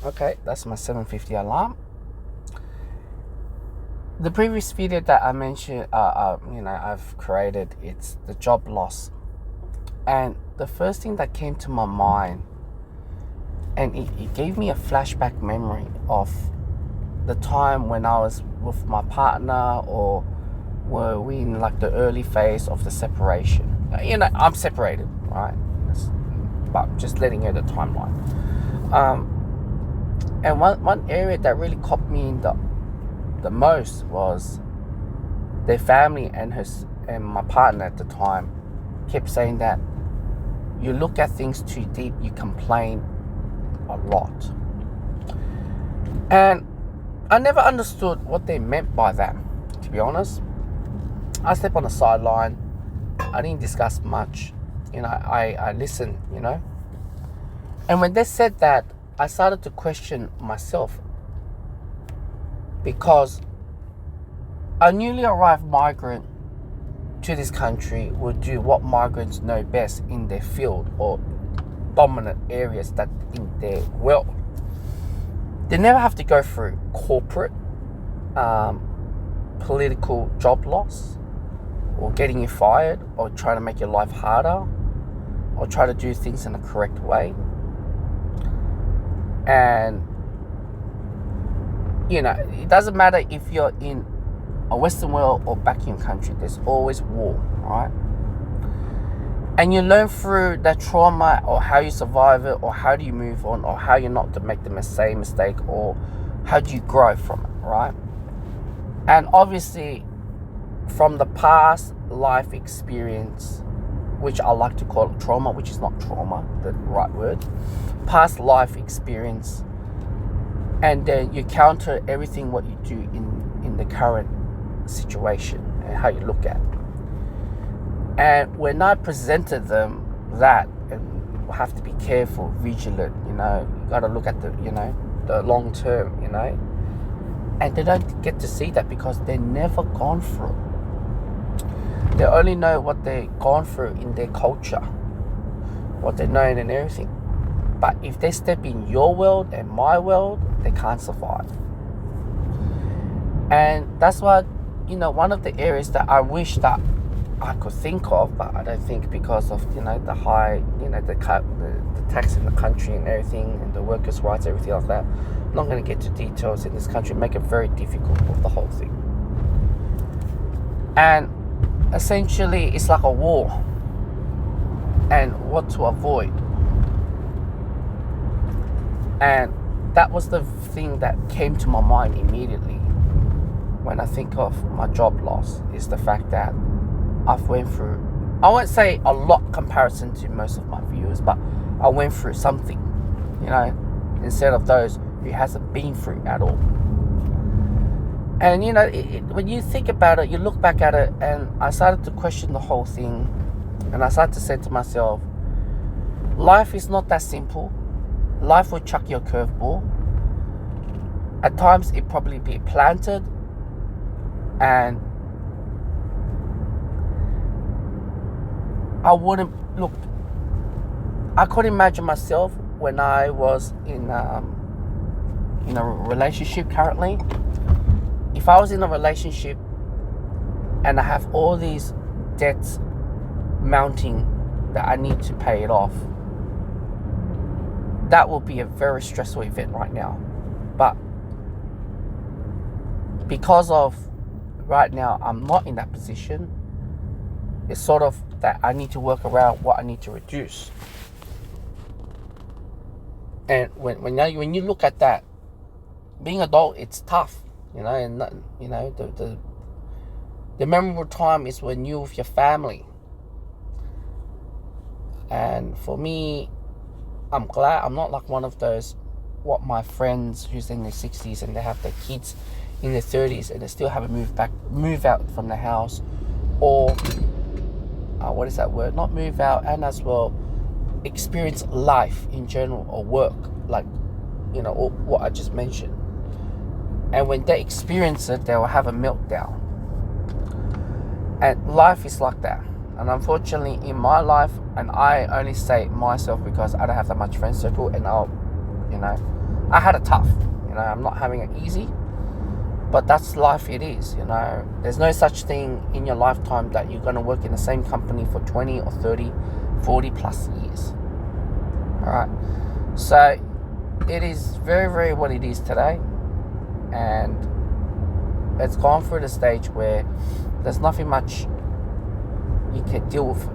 Okay, that's my 7:50 alarm. The previous video that I mentioned, I've created, it's the job loss. And the first thing that came to my mind, and it gave me a flashback memory of the time when I was with my partner, or were we in like the early phase of the separation. I'm separated, right? But just letting you know the timeline. And one area that really caught me in the most was their family and my partner at the time kept saying that you look at things too deep, you complain a lot. And I never understood what they meant by that, to be honest. I stepped on the sideline. I didn't discuss much. I listened, And when they said that, I started to question myself, because a newly arrived migrant to this country would do what migrants know best in their field or dominant areas that in their world. They never have to go through corporate, political job loss, or getting you fired, or trying to make your life harder, or try to do things in the correct way. And it doesn't matter if you're in a Western world or back in your country, there's always war, right? And you learn through that trauma, or how you survive it, or how do you move on, or how you're not to make the same mistake, or how do you grow from it, right? And obviously, from the past life experience, which I like to call it trauma, which is not trauma, the right word, past life experience, and then you counter everything what you do in the current situation and how you look at it. And when I presented them that, and you have to be careful, vigilant, you got to look at the long term, and they don't get to see that because they're never gone through. They only know what they've gone through in their culture, what they know and everything. But if they step in your world and my world, they can't survive. And that's why, one of the areas that I wish that I could think of, but I don't think, because of, the high, the tax in the country and everything, and the workers' rights, everything like that. I'm not going to get to details in this country, make it very difficult with the whole thing. And essentially, it's like a war, and what to avoid. And that was the thing that came to my mind immediately when I think of my job loss, is the fact that I've went through, I won't say a lot comparison to most of my viewers, but I went through something, instead of those who hasn't been through at all. And when you think about it, you look back at it, and I started to question the whole thing, and I started to say to myself, life is not that simple. Life will chuck you a curveball. At times it probably be planted, and I couldn't imagine myself when I was in a relationship currently. If I was in a relationship and I have all these debts mounting that I need to pay it off, that will be a very stressful event right now. But because of right now I'm not in that position, it's sort of that I need to work around what I need to reduce. And when you look at that, being adult, it's tough, and the memorable time is when you're with your family. And for me, I'm glad I'm not like one of those, what my friends who's in their 60s and they have their kids in their 30s and they still haven't move out from the house, or what is that word? Not move out, and as well experience life in general, or work, like or what I just mentioned. And when they experience it, they will have a meltdown. And life is like that. And unfortunately, in my life, and I only say myself because I don't have that much friend circle, and I had it tough. I'm not having it easy, but that's life. It is. There's no such thing in your lifetime that you're going to work in the same company for 20 or 30, 40 plus years. All right. So it is very, very what it is today, and it's gone through the stage where there's nothing much you can deal with.